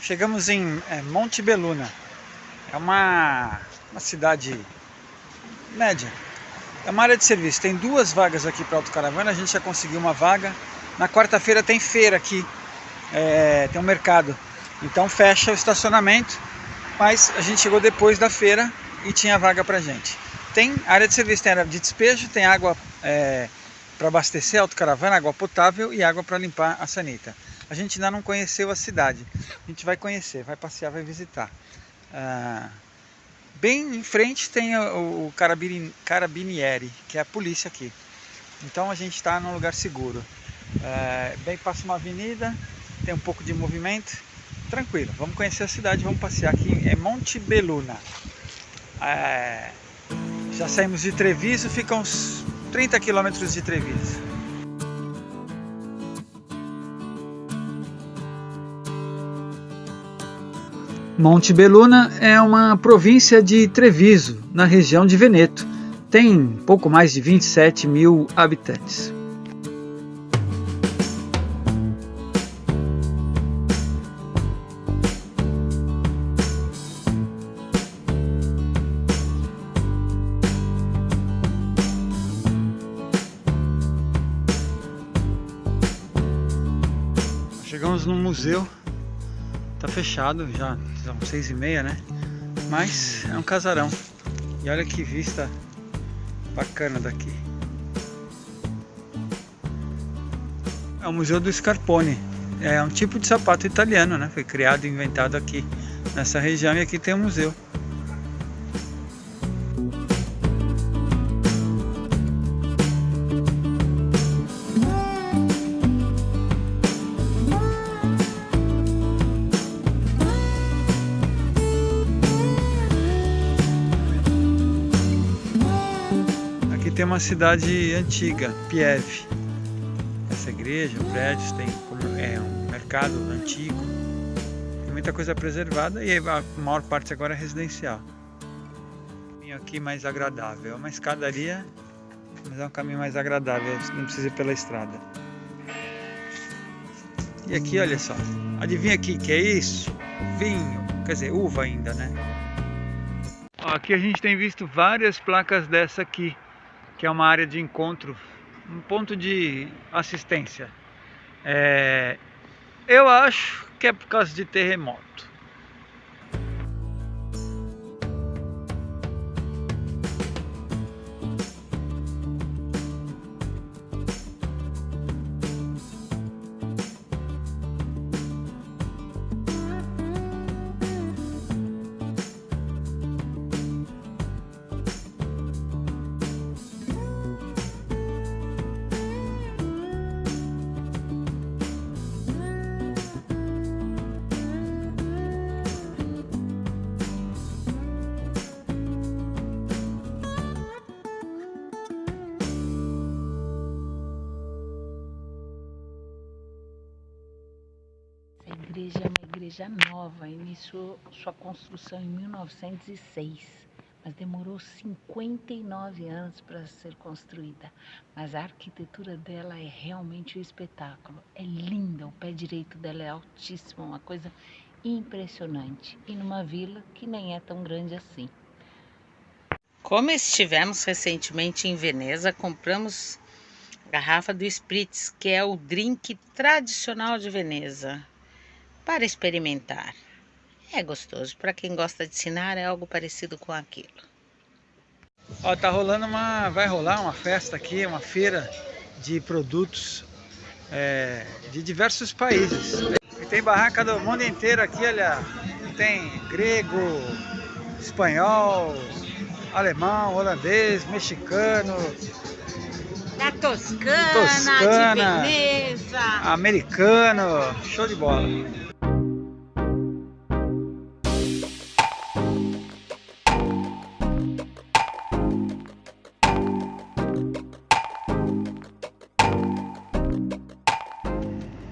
Chegamos em Monte Belluna. É uma cidade média. É uma área de serviço. Tem 2 vagas aqui para autocaravana. A gente já conseguiu uma vaga. Na quarta-feira tem feira aqui. Tem um mercado. Então fecha o estacionamento. Mas a gente chegou depois da feira e tinha vaga pra gente. Tem área de serviço, tem área de despejo, tem água para abastecer a autocaravana, água potável e água para limpar a sanita. A gente ainda não conheceu a cidade. A gente vai conhecer, vai passear, vai visitar. Bem em frente tem o Carabinieri, que é a polícia aqui. Então a gente está num lugar seguro. Bem, passa uma avenida, tem um pouco de movimento. Tranquilo, vamos conhecer a cidade, vamos passear aqui. É Monte Belluna. Já saímos de Treviso, fica uns 30 quilômetros de Treviso. Monte Belluna é uma província de Treviso, na região de Veneto. Tem pouco mais de 27 mil habitantes. Chegamos no museu. Tá fechado, já são 6h30, né? Mas é um casarão. E olha que vista bacana daqui. É o Museu do Scarpone. É um tipo de sapato italiano, né? Foi criado e inventado aqui nessa região e aqui tem um museu. Tem uma cidade antiga, Pieve. Essa igreja, prédios, tem um mercado antigo. Tem muita coisa preservada e a maior parte agora é residencial. Um caminho aqui mais agradável. É uma escadaria, mas é um caminho mais agradável, não precisa ir pela estrada. E aqui, olha só. Adivinha aqui que é isso? Vinho, quer dizer, uva ainda, né? Aqui a gente tem visto várias placas dessa aqui, que é uma área de encontro, um ponto de assistência. Eu acho que é por causa de terremoto. A igreja é uma igreja nova, iniciou sua construção em 1906, mas demorou 59 anos para ser construída. Mas a arquitetura dela é realmente um espetáculo. É linda, o pé direito dela é altíssimo, uma coisa impressionante. E numa vila que nem é tão grande assim. Como estivemos recentemente em Veneza, compramos a garrafa do Spritz, que é o drink tradicional de Veneza, para experimentar. É gostoso, para quem gosta de ensinar é algo parecido com aquilo. Ó, vai rolar uma festa aqui, uma feira de produtos de diversos países. E tem barraca do mundo inteiro aqui, olha, tem grego, espanhol, alemão, holandês, mexicano, Da Toscana, de Veneza, americano, show de bola.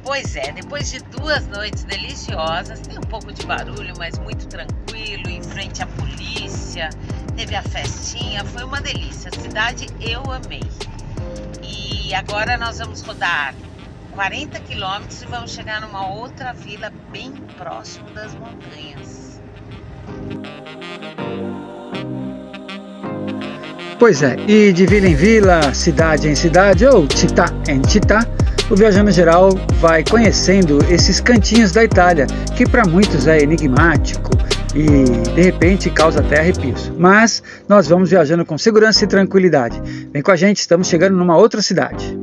Pois é, depois de 2 noites deliciosas, tem um pouco de barulho, mas muito tranquilo, em frente à polícia, teve a festinha, foi uma delícia, a cidade eu amei. E agora nós vamos rodar 40 quilômetros e vamos chegar numa outra vila bem próximo das montanhas. Pois é, e de vila em vila, cidade em cidade ou città em città, o Viajando Geral vai conhecendo esses cantinhos da Itália, que para muitos é enigmático e de repente causa até arrepios. Mas nós vamos viajando com segurança e tranquilidade. Vem com a gente, estamos chegando numa outra cidade.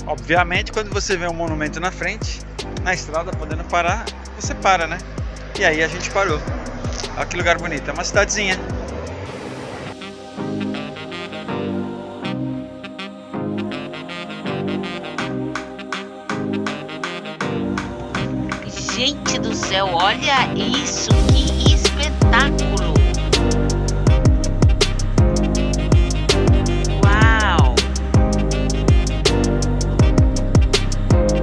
Obviamente, quando você vê um monumento na frente, na estrada podendo parar, você para, né? E aí a gente parou. Olha que lugar bonito, é uma cidadezinha. Gente do céu, olha isso, que espetáculo! Uau!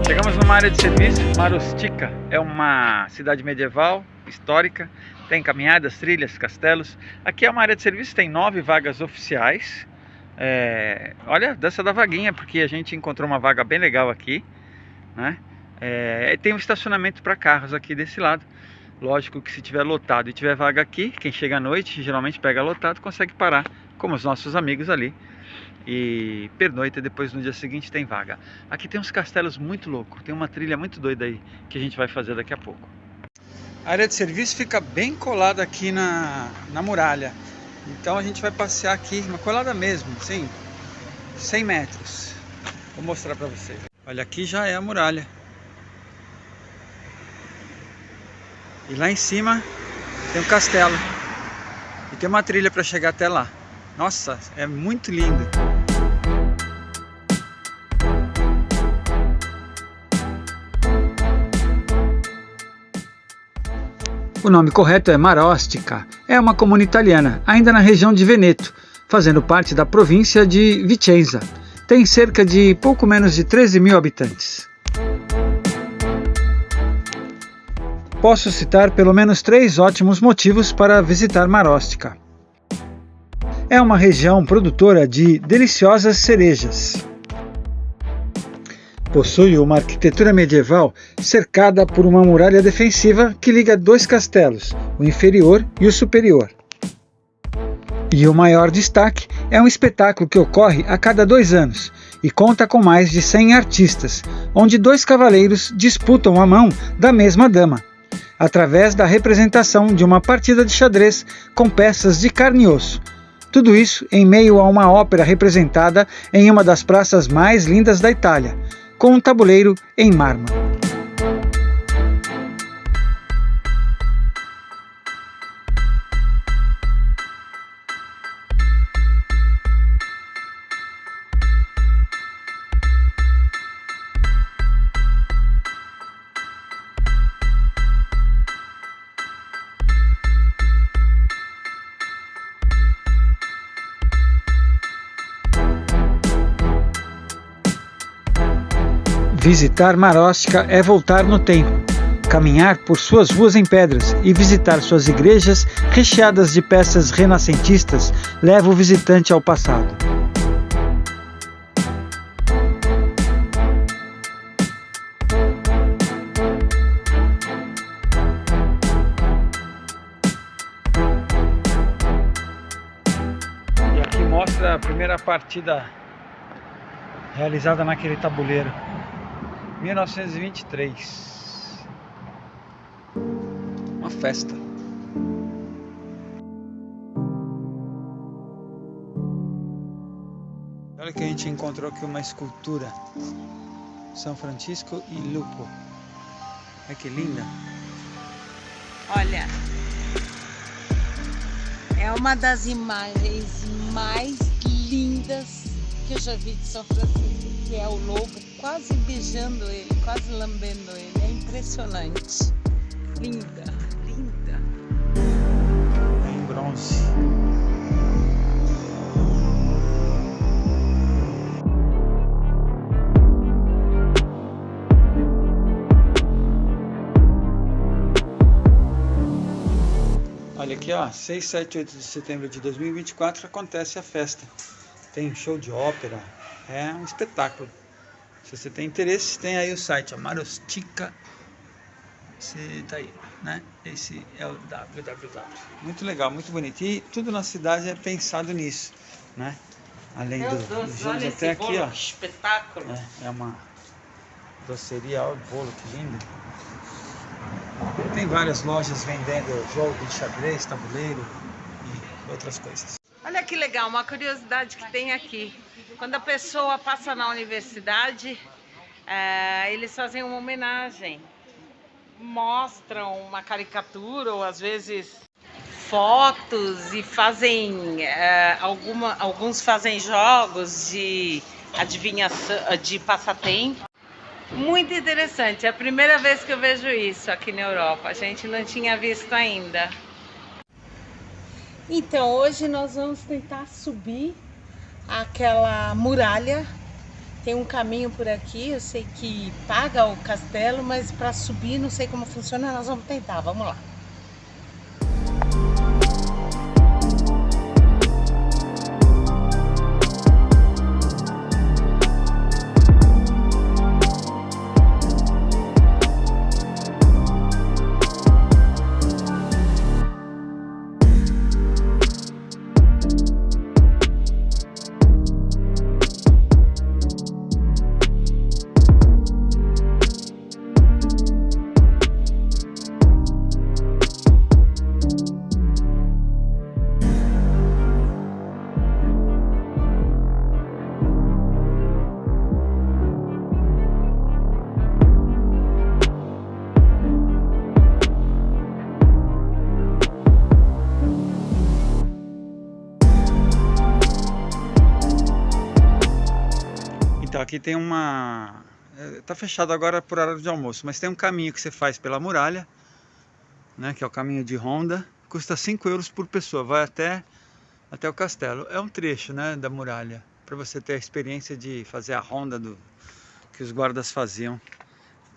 Chegamos numa área de serviço, Marostica. É uma cidade medieval, histórica. Tem caminhadas, trilhas, castelos. Aqui é uma área de serviço, tem 9 vagas oficiais. Olha, dessa da vaguinha, porque a gente encontrou uma vaga bem legal aqui, né? Tem um estacionamento para carros aqui desse lado. Lógico que se tiver lotado e tiver vaga aqui, quem chega à noite geralmente pega lotado, consegue parar, como os nossos amigos ali, e pernoita, e depois no dia seguinte tem vaga. Aqui tem uns castelos muito loucos, tem uma trilha muito doida aí que a gente vai fazer daqui a pouco. A área de serviço fica bem colada aqui na muralha, então a gente vai passear aqui, uma colada mesmo, sim, 100 metros. Vou mostrar para vocês. Olha, aqui já é a muralha. E lá em cima tem um castelo. E tem uma trilha para chegar até lá. Nossa, é muito lindo. O nome correto é Marostica. É uma comuna italiana, ainda na região de Veneto, fazendo parte da província de Vicenza. Tem cerca de pouco menos de 13 mil habitantes. Posso citar pelo menos 3 ótimos motivos para visitar Marostica. É uma região produtora de deliciosas cerejas. Possui uma arquitetura medieval cercada por uma muralha defensiva que liga 2 castelos, o inferior e o superior. E o maior destaque é um espetáculo que ocorre a cada 2 anos e conta com mais de 100 artistas, onde 2 cavaleiros disputam a mão da mesma dama, através da representação de uma partida de xadrez com peças de carne e osso. Tudo isso em meio a uma ópera representada em uma das praças mais lindas da Itália, com um tabuleiro em mármore. Visitar Marostica é voltar no tempo, caminhar por suas ruas em pedras e visitar suas igrejas recheadas de peças renascentistas leva o visitante ao passado. E aqui mostra a primeira partida realizada naquele tabuleiro. 1923. Uma festa. Olha que a gente encontrou aqui uma escultura. São Francisco e Lupo. Olha que linda. Olha, é uma das imagens mais lindas que eu já vi de São Francisco, que é o lobo quase beijando ele, quase lambendo ele. É impressionante. Linda, linda. Em bronze. aqui, ó, 6, 7, 8 de setembro de 2024 acontece a festa. Tem show de ópera, é um espetáculo. Se você tem interesse, tem aí o site, a Marostica. Você tá aí, né? Esse é o www. Muito legal, muito bonito. E tudo na cidade é pensado nisso, né? Além dos jogos até aqui, ó. Espetáculo. É uma doceria, olha o bolo, que lindo. Tem várias lojas vendendo jogo de xadrez, tabuleiro e outras coisas. Olha que legal, uma curiosidade que tem aqui. Quando a pessoa passa na universidade, eles fazem uma homenagem. Mostram uma caricatura ou às vezes fotos e fazem, alguns fazem jogos de adivinhação, de passatempo. Muito interessante, é a primeira vez que eu vejo isso aqui na Europa, a gente não tinha visto ainda. Então hoje nós vamos tentar subir aquela muralha. Tem um caminho por aqui, eu sei que paga o castelo, mas para subir não sei como funciona, nós vamos tentar, vamos lá. Então aqui tem uma... tá fechado agora por horário de almoço, mas tem um caminho que você faz pela muralha, né, que é o caminho de ronda, custa 5 euros por pessoa, vai até o castelo. É um trecho, né, da muralha, para você ter a experiência de fazer a ronda que os guardas faziam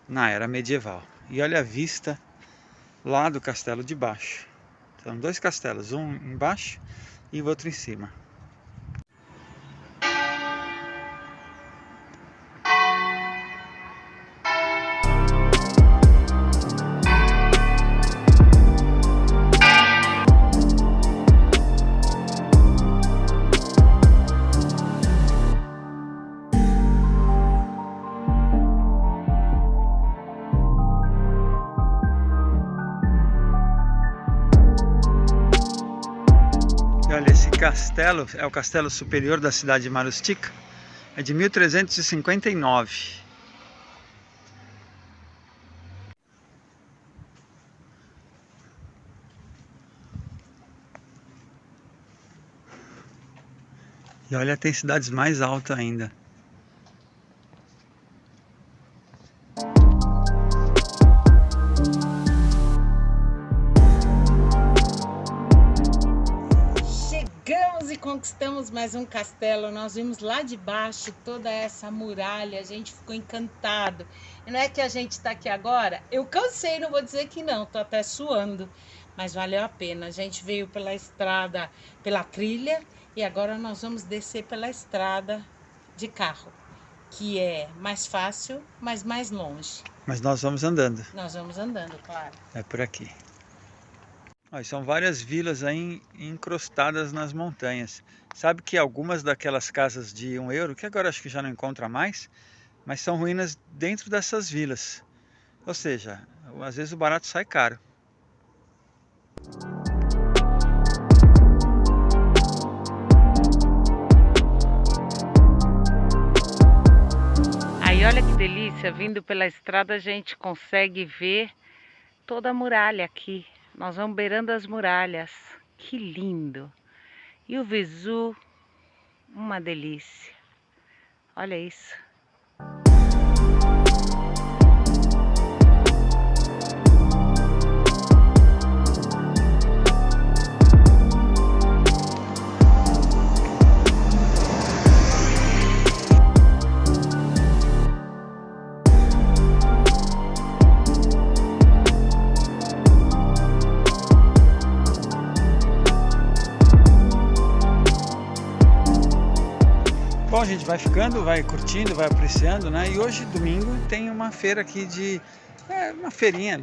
na era medieval. E olha a vista lá do castelo de baixo. São dois castelos, um embaixo e o outro em cima. Olha, esse castelo é o castelo superior da cidade de Marostica, é de 1359. E olha, tem cidades mais altas ainda. Chegamos e conquistamos mais um castelo. Nós vimos lá de baixo toda essa muralha, a gente ficou encantado. E não é que a gente está aqui agora? Eu cansei, não vou dizer que não, tô até suando, mas valeu a pena. A gente veio pela estrada, pela trilha, e agora nós vamos descer pela estrada de carro, que é mais fácil, mas mais longe. Mas nós vamos andando. Nós vamos andando, claro. É por aqui. Olha, são várias vilas aí encrostadas nas montanhas. Sabe que algumas daquelas casas de 1 euro, que agora acho que já não encontra mais, mas são ruínas dentro dessas vilas. Ou seja, às vezes o barato sai caro. Aí olha que delícia, vindo pela estrada a gente consegue ver toda a muralha aqui. Nós vamos beirando as muralhas, que lindo! E o visu, uma delícia. Olha isso. Bom, gente, vai ficando, vai curtindo, vai apreciando, né? E hoje, domingo, tem uma feira aqui uma feirinha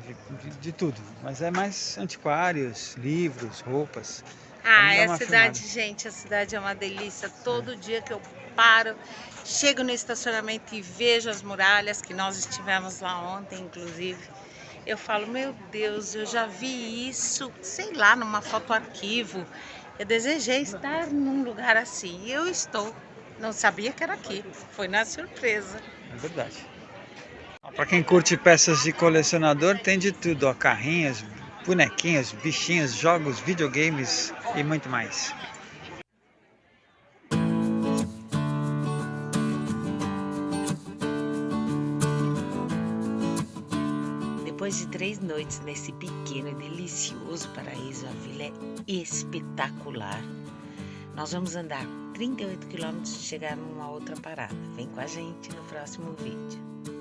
de tudo. Mas é mais antiquários, livros, roupas. Vamos dar A uma cidade, filmada. gente, a cidade é uma delícia. Todo dia que eu paro, chego no estacionamento e vejo as muralhas, que nós estivemos lá ontem, inclusive. Eu falo, meu Deus, eu já vi isso, sei lá, numa foto arquivo. Eu desejei estar num lugar assim. E eu estou. Não sabia que era aqui. Foi na surpresa. É verdade. Para quem curte peças de colecionador, tem de tudo, ó, carrinhos, bonequinhos, bichinhos, jogos, videogames e muito mais. Depois de 3 noites nesse pequeno e delicioso paraíso, a vila é espetacular. Nós vamos andar 38 quilômetros e chegar numa outra parada. Vem com a gente no próximo vídeo.